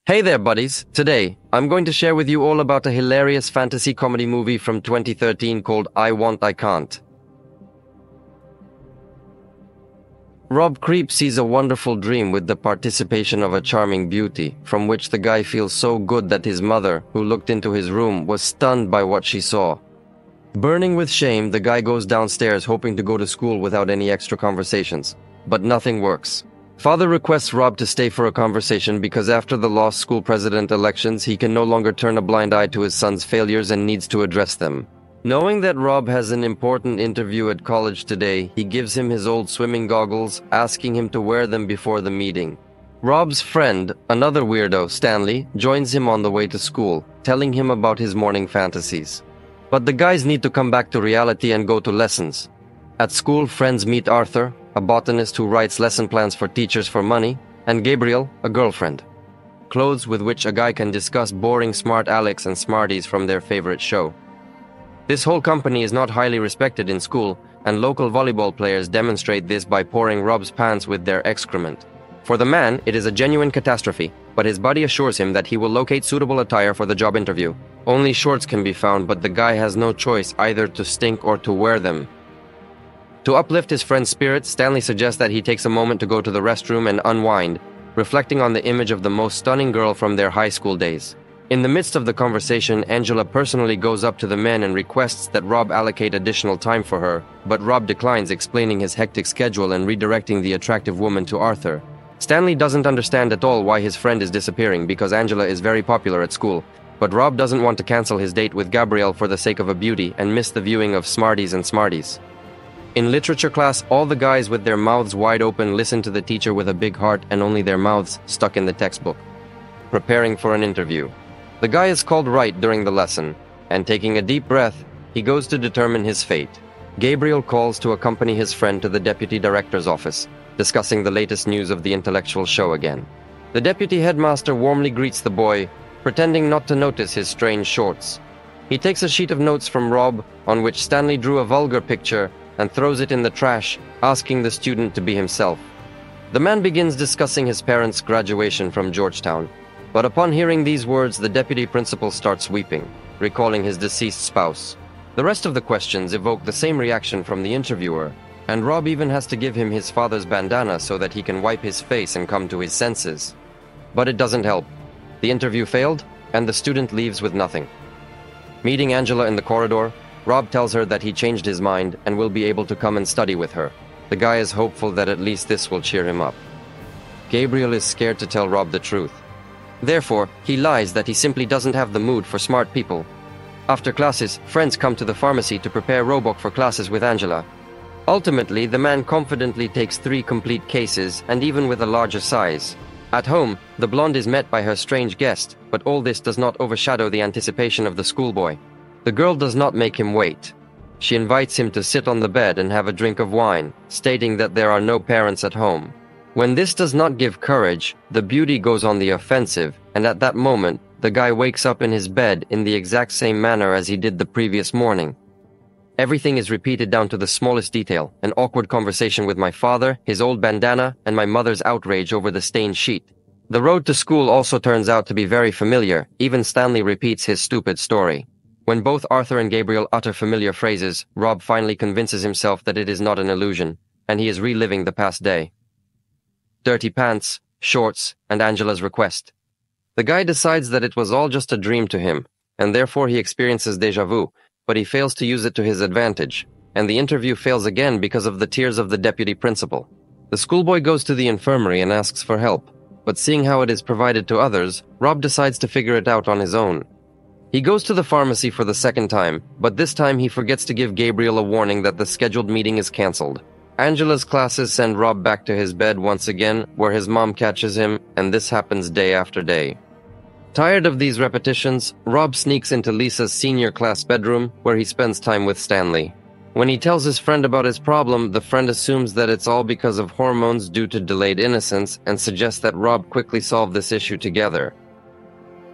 Hey there, buddies. Today, I'm going to share with you all about a hilarious fantasy comedy movie from 2013 called I Want, I Can't. Rob Creep sees a wonderful dream with the participation of a charming beauty, from which the guy feels so good that his mother, who looked into his room, was stunned by what she saw. Burning with shame, the guy goes downstairs hoping to go to school without any extra conversations. But nothing works. Father requests Rob to stay for a conversation because after the lost school president elections, he can no longer turn a blind eye to his son's failures and needs to address them. Knowing that Rob has an important interview at college today, he gives him his old swimming goggles, asking him to wear them before the meeting. Rob's friend, another weirdo, Stanley, joins him on the way to school, telling him about his morning fantasies. But the guys need to come back to reality and go to lessons. At school, friends meet Arthur, a botanist who writes lesson plans for teachers for money, and Gabriel, a girlfriend. Clothes with which a guy can discuss boring smart Alex and Smarties from their favorite show. This whole company is not highly respected in school, and local volleyball players demonstrate this by pouring Rob's pants with their excrement. For the man, it is a genuine catastrophe, but his buddy assures him that he will locate suitable attire for the job interview. Only shorts can be found, but the guy has no choice either to stink or to wear them. To uplift his friend's spirits, Stanley suggests that he takes a moment to go to the restroom and unwind, reflecting on the image of the most stunning girl from their high school days. In the midst of the conversation, Angela personally goes up to the men and requests that Rob allocate additional time for her, but Rob declines, explaining his hectic schedule and redirecting the attractive woman to Arthur. Stanley doesn't understand at all why his friend is disappearing because Angela is very popular at school, but Rob doesn't want to cancel his date with Gabrielle for the sake of a beauty and miss the viewing of Smarties and Smarties. In literature class, all the guys with their mouths wide open listen to the teacher with a big heart and only their mouths stuck in the textbook. Preparing for an interview. The guy is called right during the lesson, and taking a deep breath, he goes to determine his fate. Gabriel calls to accompany his friend to the deputy director's office, discussing the latest news of the intellectual show again. The deputy headmaster warmly greets the boy, pretending not to notice his strange shorts. He takes a sheet of notes from Rob, on which Stanley drew a vulgar picture, and throws it in the trash, asking the student to be himself. The man begins discussing his parents' graduation from Georgetown. But upon hearing these words, the deputy principal starts weeping, recalling his deceased spouse. The rest of the questions evoke the same reaction from the interviewer, and Rob even has to give him his father's bandana so that he can wipe his face and come to his senses. But it doesn't help. The interview failed, and the student leaves with nothing. Meeting Angela in the corridor, Rob tells her that he changed his mind and will be able to come and study with her. The guy is hopeful that at least this will cheer him up. Gabriel is scared to tell Rob the truth. Therefore, he lies that he simply doesn't have the mood for smart people. After classes, friends come to the pharmacy to prepare Roebuck for classes with Angela. Ultimately, the man confidently takes 3 complete cases, and even with a larger size. At home, the blonde is met by her strange guest, but all this does not overshadow the anticipation of the schoolboy. The girl does not make him wait. She invites him to sit on the bed and have a drink of wine, stating that there are no parents at home. When this does not give courage, the beauty goes on the offensive, and at that moment, the guy wakes up in his bed in the exact same manner as he did the previous morning. Everything is repeated down to the smallest detail, an awkward conversation with my father, his old bandana, and my mother's outrage over the stained sheet. The road to school also turns out to be very familiar, even Stanley repeats his stupid story. When both Arthur and Gabriel utter familiar phrases, Rob finally convinces himself that it is not an illusion, and he is reliving the past day. Dirty pants, shorts, and Angela's request. The guy decides that it was all just a dream to him, and therefore he experiences déjà vu, but he fails to use it to his advantage, and the interview fails again because of the tears of the deputy principal. The schoolboy goes to the infirmary and asks for help, but seeing how it is provided to others, Rob decides to figure it out on his own. He goes to the pharmacy for the second time, but this time he forgets to give Gabriel a warning that the scheduled meeting is cancelled. Angela's classes send Rob back to his bed once again, where his mom catches him, and this happens day after day. Tired of these repetitions, Rob sneaks into Lisa's senior class bedroom, where he spends time with Stanley. When he tells his friend about his problem, the friend assumes that it's all because of hormones due to delayed innocence, and suggests that Rob quickly solve this issue together.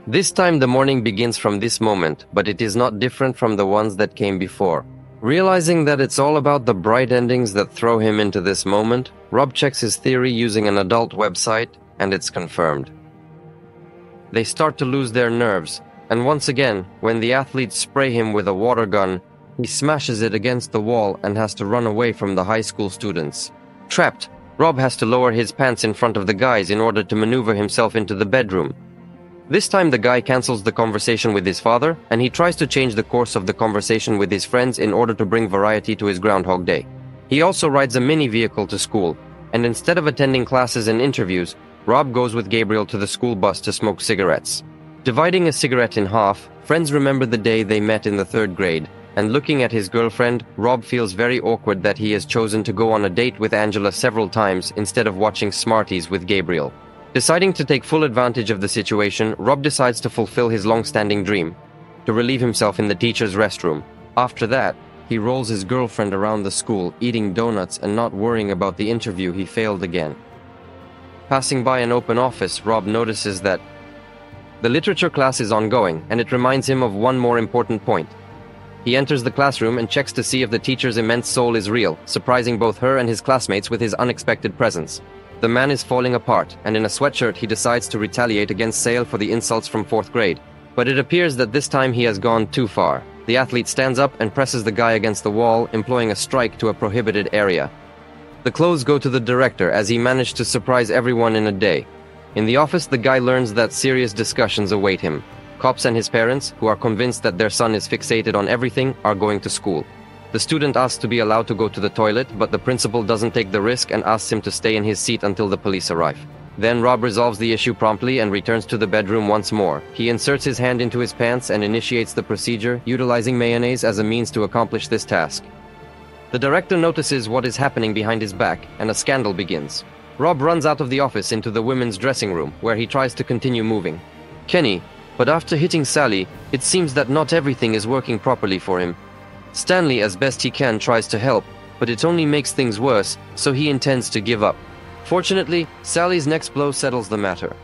This time the morning begins from this moment, but it is not different from the ones that came before. Realizing that it's all about the bright endings that throw him into this moment, Rob checks his theory using an adult website, and it's confirmed. they start to lose their nerves, and once again, when the athletes spray him with a water gun, he smashes it against the wall and has to run away from the high school students. Trapped, Rob has to lower his pants in front of the guys in order to maneuver himself into the bedroom. This time the guy cancels the conversation with his father, and he tries to change the course of the conversation with his friends in order to bring variety to his Groundhog Day. He also rides a mini vehicle to school, and instead of attending classes and interviews, Rob goes with Gabriel to the school bus to smoke cigarettes. Dividing a cigarette in half, friends remember the day they met in the 3rd grade, and looking at his girlfriend, Rob feels very awkward that he has chosen to go on a date with Angela several times instead of watching Smarties with Gabriel. Deciding to take full advantage of the situation, Rob decides to fulfill his long-standing dream, to relieve himself in the teacher's restroom. After that, he rolls his girlfriend around the school, eating donuts and not worrying about the interview he failed again. Passing by an open office, Rob notices that the literature class is ongoing, and it reminds him of one more important point. He enters the classroom and checks to see if the teacher's immense soul is real, surprising both her and his classmates with his unexpected presence. The man is falling apart, and in a sweatshirt he decides to retaliate against Sale for the insults from 4th grade. But it appears that this time he has gone too far. The athlete stands up and presses the guy against the wall, employing a strike to a prohibited area. The clothes go to the director, as he managed to surprise everyone in a day. In the office, the guy learns that serious discussions await him. Cops and his parents, who are convinced that their son is fixated on everything, are going to school. The student asks to be allowed to go to the toilet, but the principal doesn't take the risk and asks him to stay in his seat until the police arrive. Then Rob resolves the issue promptly and returns to the bedroom once more. He inserts his hand into his pants and initiates the procedure, utilizing mayonnaise as a means to accomplish this task. The director notices what is happening behind his back, and a scandal begins. Rob runs out of the office into the women's dressing room, where he tries to continue moving. Kenny, but after hitting Sally, it seems that not everything is working properly for him. Stanley, as best he can, tries to help, but it only makes things worse, so he intends to give up. Fortunately, Sally's next blow settles the matter.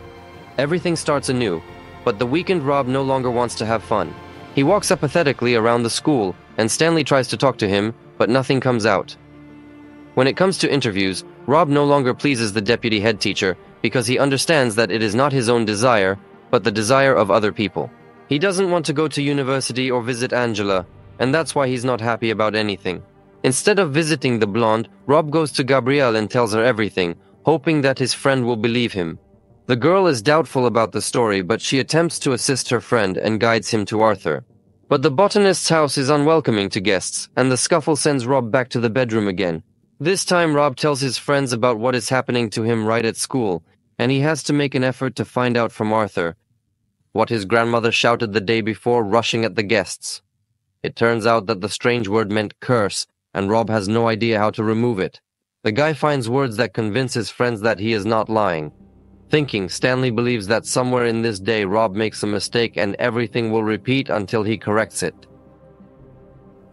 Everything starts anew, but the weakened Rob no longer wants to have fun. He walks apathetically around the school, and Stanley tries to talk to him, but nothing comes out. When it comes to interviews, Rob no longer pleases the deputy head teacher because he understands that it is not his own desire, but the desire of other people. He doesn't want to go to university or visit Angela, and that's why he's not happy about anything. Instead of visiting the blonde, Rob goes to Gabrielle and tells her everything, hoping that his friend will believe him. The girl is doubtful about the story, but she attempts to assist her friend and guides him to Arthur. But the botanist's house is unwelcoming to guests, and the scuffle sends Rob back to the bedroom again. This time Rob tells his friends about what is happening to him right at school, and he has to make an effort to find out from Arthur what his grandmother shouted the day before, rushing at the guests. It turns out that the strange word meant curse, and Rob has no idea how to remove it. The guy finds words that convince his friends that he is not lying. Thinking, Stanley believes that somewhere in this day Rob makes a mistake and everything will repeat until he corrects it.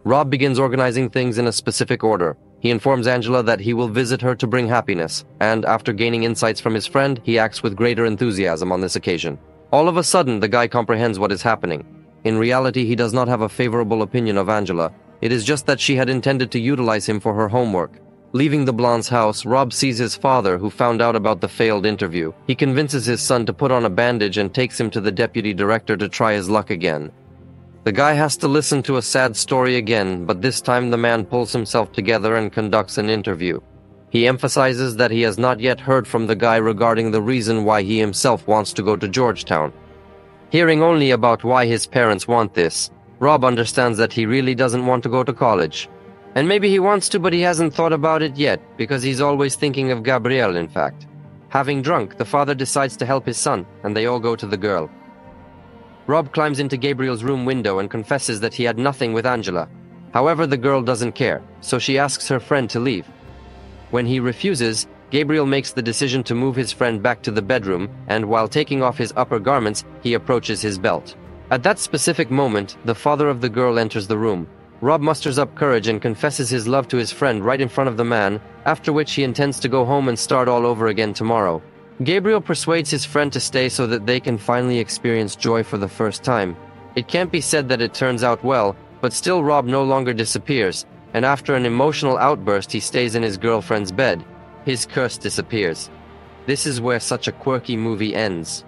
Rob begins organizing things in a specific order. He informs Angela that he will visit her to bring happiness, and after gaining insights from his friend, he acts with greater enthusiasm on this occasion. All of a sudden, the guy comprehends what is happening. In reality, he does not have a favorable opinion of Angela. It is just that she had intended to utilize him for her homework. Leaving the blonde's house, Rob sees his father, who found out about the failed interview. He convinces his son to put on a bandage and takes him to the deputy director to try his luck again. The guy has to listen to a sad story again, but this time the man pulls himself together and conducts an interview. He emphasizes that he has not yet heard from the guy regarding the reason why he himself wants to go to Georgetown. Hearing only about why his parents want this, Rob understands that he really doesn't want to go to college. And maybe he wants to, but he hasn't thought about it yet, because he's always thinking of Gabrielle, in fact. Having drunk, the father decides to help his son, and they all go to the girl. Rob climbs into Gabriel's room window and confesses that he had nothing with Angela. However, the girl doesn't care, so she asks her friend to leave. When he refuses, Gabriel makes the decision to move his friend back to the bedroom, and while taking off his upper garments, he approaches his belt. At that specific moment, the father of the girl enters the room. Rob musters up courage and confesses his love to his friend right in front of the man, after which he intends to go home and start all over again tomorrow. Gabriel persuades his friend to stay so that they can finally experience joy for the first time. It can't be said that it turns out well, but still Rob no longer disappears, and after an emotional outburst he stays in his girlfriend's bed. His curse disappears. This is where such a quirky movie ends.